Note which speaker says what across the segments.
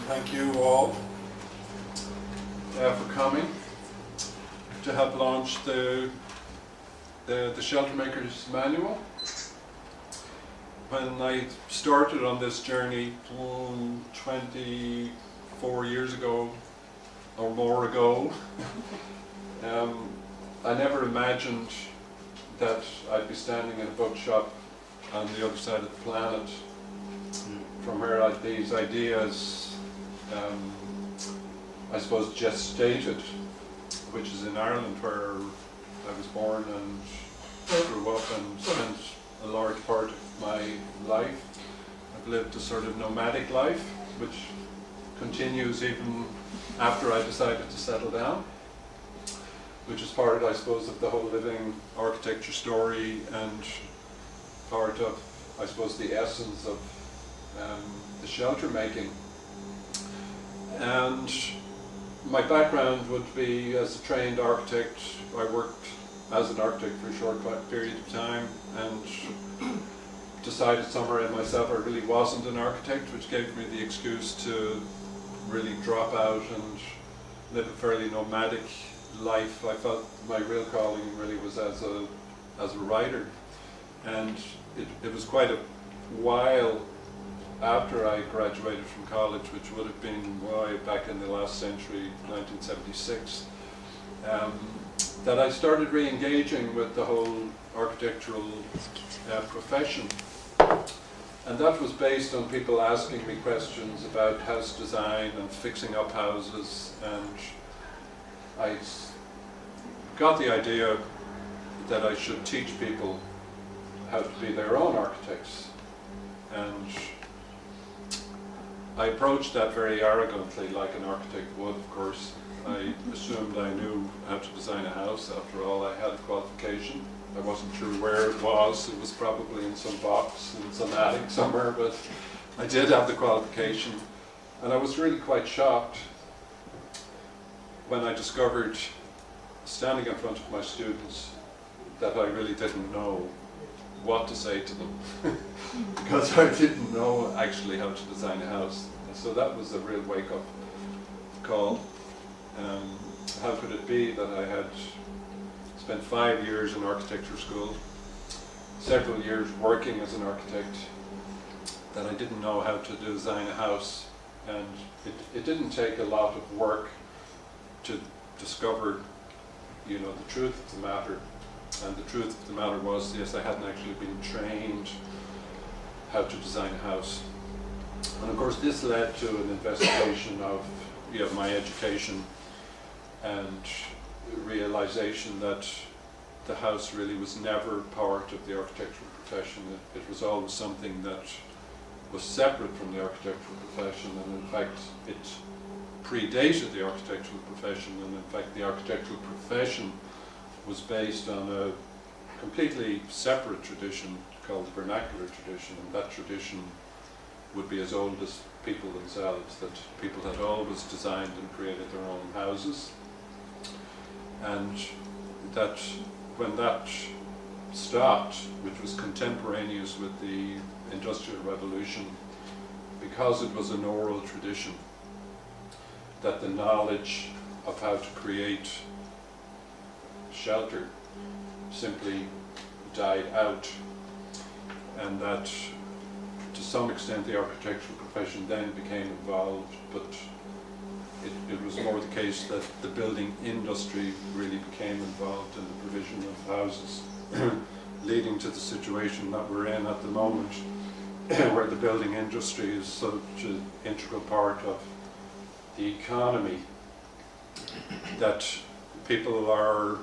Speaker 1: thank you all for coming to help launch the Sheltermaker's Manual. When I started on this journey 24 years ago or more ago, I never imagined that I'd be standing in a bookshop on the other side of the planet from where these ideas, I suppose, gestated, which is in Ireland, where I was born and grew up and spent a large part of my life. I've lived a sort of nomadic life, which continues even after I decided to settle down, which is part, I suppose, of the whole living architecture story and part of, I suppose, the essence of the shelter making. And my background would be as a trained architect. I worked as an architect for a short period of time and decided somewhere in myself I really wasn't an architect, which gave me the excuse to really drop out and live a fairly nomadic life. I felt my real calling really was as a writer, and it was quite a while after I graduated from college, which would have been way back in the last century, 1976, that I started re-engaging with the whole architectural profession. And that was based on people asking me questions about house design and fixing up houses, and I got the idea that I should teach people how to be their own architects. And I approached that very arrogantly, like an architect would, of course. I assumed I knew how to design a house. After all, I had a qualification. I wasn't sure where it was. It was probably in some box, in some attic somewhere, but I did have the qualification. And I was really quite shocked when I discovered, standing in front of my students, that I really didn't know what to say to them because I didn't know actually how to design a house. So that was a real wake-up call. How could it be that I had spent 5 years in architecture school, several years working as an architect, that I didn't know how to design a house? And it didn't take a lot of work to discover, the truth of the matter. And the truth of the matter was, yes, I hadn't actually been trained how to design a house. And of course this led to an investigation of my education and realization that the house really was never part of the architectural profession. It was always something that was separate from the architectural profession, and in fact it predated the architectural profession, and in fact the architectural profession was based on a completely separate tradition called the vernacular tradition, and that tradition would be as old as people themselves, that people had always designed and created their own houses, and that when that stopped, which was contemporaneous with the Industrial Revolution, because it was an oral tradition, that the knowledge of how to create shelter simply died out, and that to some extent the architectural profession then became involved, but it was more the case that the building industry really became involved in the provision of houses, leading to the situation that we're in at the moment, where the building industry is such an integral part of the economy that people are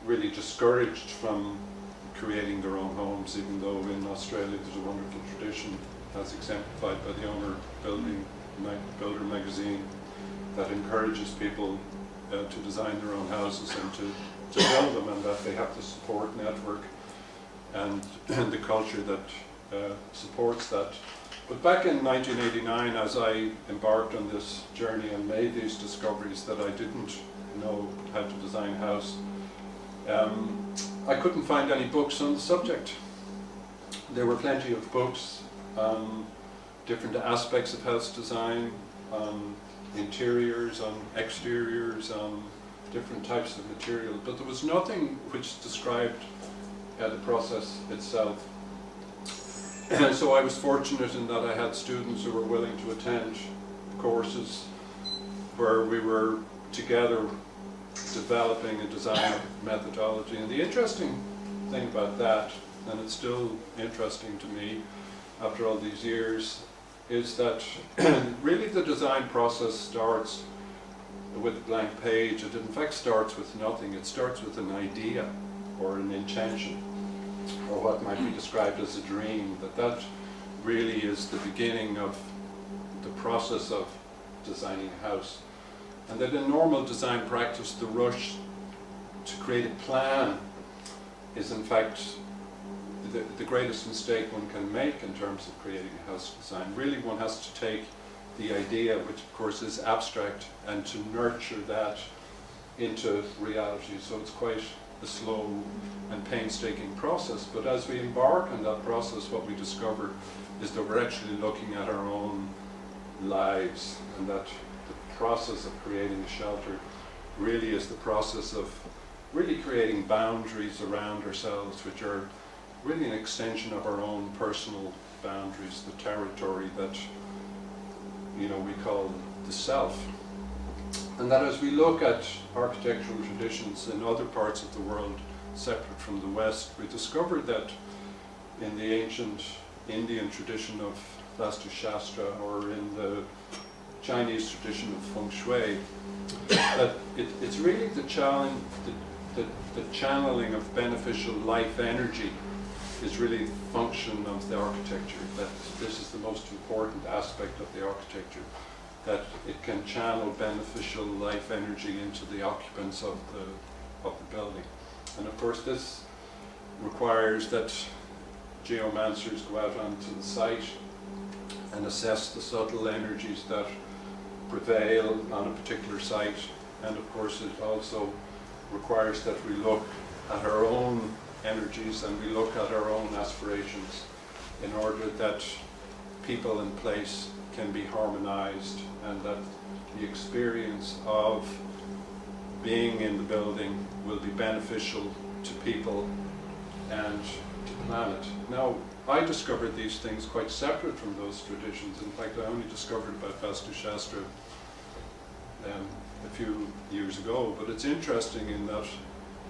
Speaker 1: really discouraged from creating their own homes, even though in Australia there's a wonderful tradition, as exemplified by the Owner Builder magazine, that encourages people to design their own houses and to build them, and that they have the support network and the culture that supports that. But back in 1989, as I embarked on this journey and made these discoveries that I didn't know how to design a house, I couldn't find any books on the subject. There were plenty of books on different aspects of house design, on interiors, on exteriors, on different types of material, but there was nothing which described the process itself. And so I was fortunate in that I had students who were willing to attend courses where we were together developing a design methodology. And the interesting thing about that, and it's still interesting to me after all these years, is that really the design process starts with a blank page. It in fact starts with nothing. It starts with an idea or an intention, or what might be described as a dream. That really is the beginning of the process of designing a house. And that in normal design practice, the rush to create a plan is in fact the greatest mistake one can make in terms of creating a house design. Really, one has to take the idea, which of course is abstract, and to nurture that into reality. So it's quite a slow and painstaking process. But as we embark on that process, what we discover is that we're actually looking at our own lives, and that the process of creating a shelter really is the process of really creating boundaries around ourselves, which are really an extension of our own personal boundaries, the territory that we call the self. And that as we look at architectural traditions in other parts of the world separate from the West, we discovered that in the ancient Indian tradition of Vastu Shastra, or in the Chinese tradition of Feng Shui, that it's really the challenge, the channeling of beneficial life energy is really the function of the architecture. That this is the most important aspect of the architecture, that it can channel beneficial life energy into the occupants of the building. And of course this requires that geomancers go out onto the site and assess the subtle energies that prevail on a particular site. And of course it also requires that we look at our own energies and we look at our own aspirations in order that people and place can be harmonized, and that the experience of being in the building will be beneficial to people and to the planet. Now, I discovered these things quite separate from those traditions. In fact, I only discovered about Vastu Shastra a few years ago, but it's interesting in that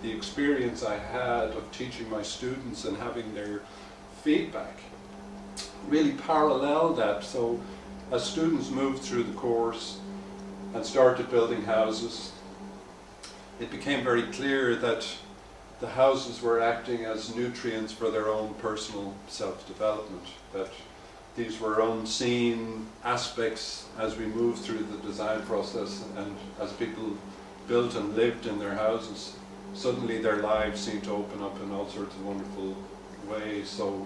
Speaker 1: the experience I had of teaching my students and having their feedback really paralleled that. So as students moved through the course and started building houses, it became very clear that the houses were acting as nutrients for their own personal self-development, that these were unseen aspects as we moved through the design process, and as people built and lived in their houses, suddenly their lives seemed to open up in all sorts of wonderful ways. So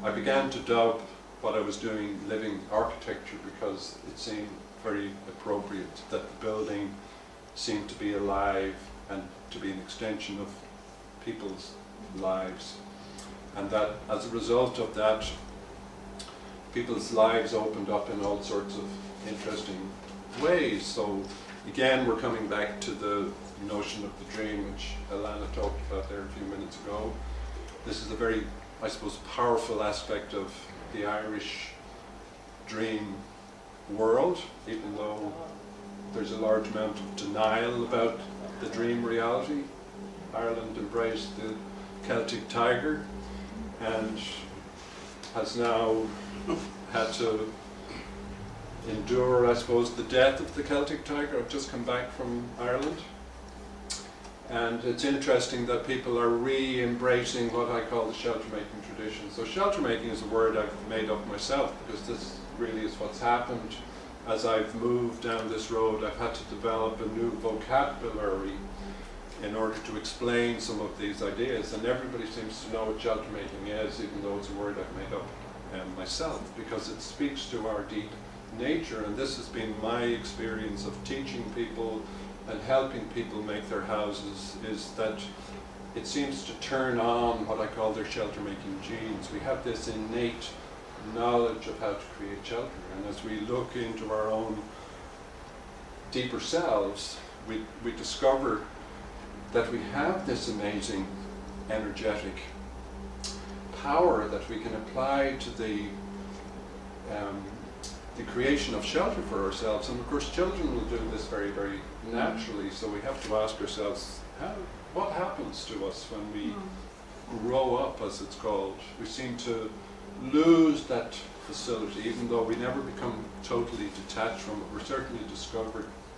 Speaker 1: I began to dub what I was doing living architecture, because it seemed very appropriate that the building seemed to be alive and to be an extension of people's lives. And that as a result of that, people's lives opened up in all sorts of interesting ways. So again, we're coming back to the notion of the dream, which Alana talked about there a few minutes ago. This is a very, I suppose, powerful aspect of the Irish dream world, even though there's a large amount of denial about the dream reality. Ireland embraced the Celtic tiger and has now had to endure, I suppose, the death of the Celtic tiger. I've just come back from Ireland, and it's interesting that people are re-embracing what I call the shelter-making tradition. So shelter-making is a word I've made up myself, because this really is what's happened. As I've moved down this road, I've had to develop a new vocabulary in order to explain some of these ideas, and everybody seems to know what shelter-making is, even though it's a word I've made up myself, because it speaks to our deep nature. And this has been my experience of teaching people and helping people make their houses, is that it seems to turn on what I call their shelter-making genes. We have this innate knowledge of how to create shelter. And as we look into our own deeper selves, we discover that we have this amazing energetic power that we can apply to the creation of shelter for ourselves. And of course children will do this very, very naturally, so we have to ask ourselves, what happens to us when we grow up, as it's called? We seem to lose that facility, even though we never become totally detached from it. We're certainly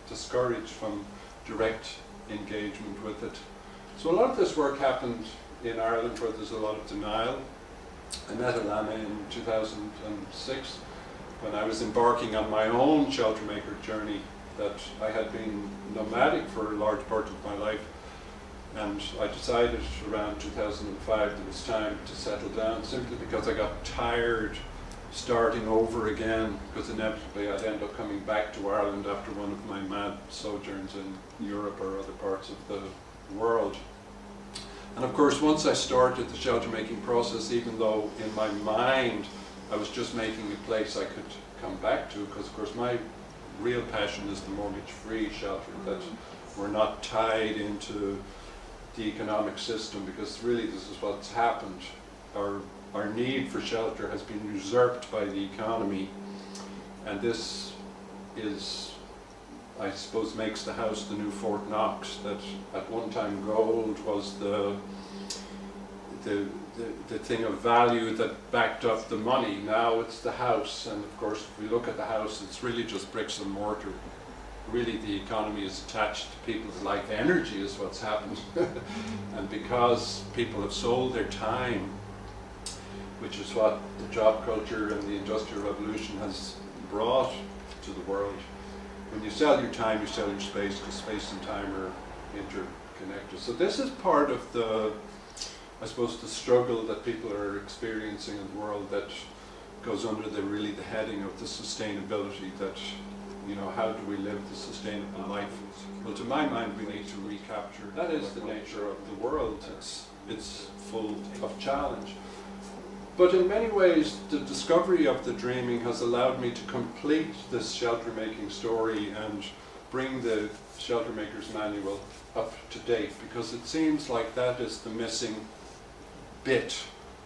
Speaker 1: discouraged from direct engagement with it. So a lot of this work happened in Ireland, where there's a lot of denial. I met Alana in 2006 when I was embarking on my own Sheltermaker journey, that I had been nomadic for a large part of my life, and I decided around 2005 that it was time to settle down, simply because I got tired starting over again, because inevitably I'd end up coming back to Ireland after one of my mad sojourns in Europe or other parts of the world. And of course, once I started the shelter making process, even though in my mind I was just making a place I could come back to, because of course my real passion is the mortgage-free shelter, that we're not tied into the economic system, because really this is what's happened. Our need for shelter has been usurped by the economy, and this is, I suppose, makes the house the new Fort Knox, that at one time gold was the thing of value that backed up the money. Now it's the house, and of course if we look at the house, it's really just bricks and mortar. Really the economy is attached to people's life energy is what's happened. And because people have sold their time, which is what the job culture and the Industrial Revolution has brought to the world. When you sell your time, you sell your space, because space and time are interconnected. So this is part of the, I suppose, the struggle that people are experiencing in the world, that goes under the heading of the sustainability, that, you know, how do we live the sustainable life? Well, to my mind, we need to recapture. That is the nature of the world. It's full of challenge. But in many ways, the discovery of the dreaming has allowed me to complete this shelter making story and bring the Shelter Maker's Manual up to date, because it seems like that is the missing bit,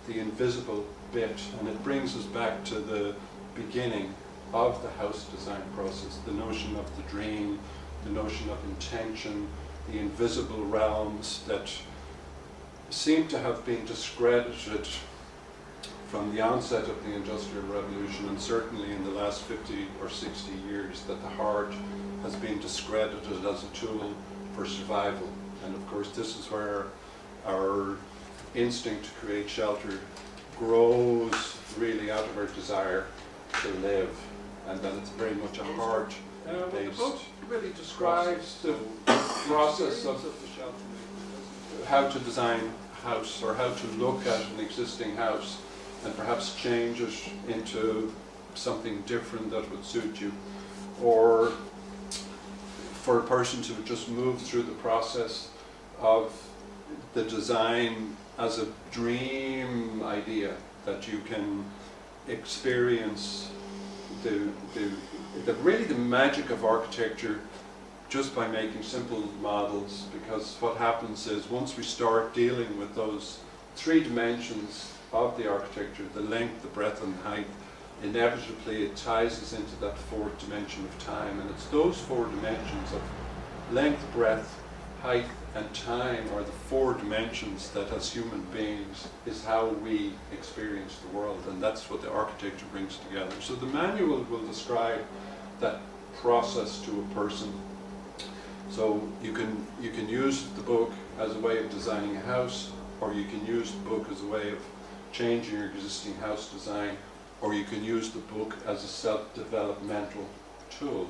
Speaker 1: the invisible bit, and it brings us back to the beginning of the house design process, the notion of the dream, the notion of intention, the invisible realms that seem to have been discredited from the onset of the Industrial Revolution, and certainly in the last 50 or 60 years, that the heart has been discredited as a tool for survival. And of course this is where our instinct to create shelter grows really out of our desire to live, and that it's very much a heart based. The book really describes the process of the shelter, how to design a house, or how to look at an existing house and perhaps change it into something different that would suit you, or for a person to just move through the process of the design as a dream idea, that you can experience really the magic of architecture just by making simple models. Because what happens is, once we start dealing with those three dimensions of the architecture, the length, the breadth and the height, inevitably it ties us into that fourth dimension of time. And it's those four dimensions of length, breadth, height and time are the four dimensions that as human beings is how we experience the world, and that's what the architecture brings together. So the manual will describe that process to a person. So you can use the book as a way of designing a house, or you can use the book as a way of changing your existing house design, or you can use the book as a self-developmental tool.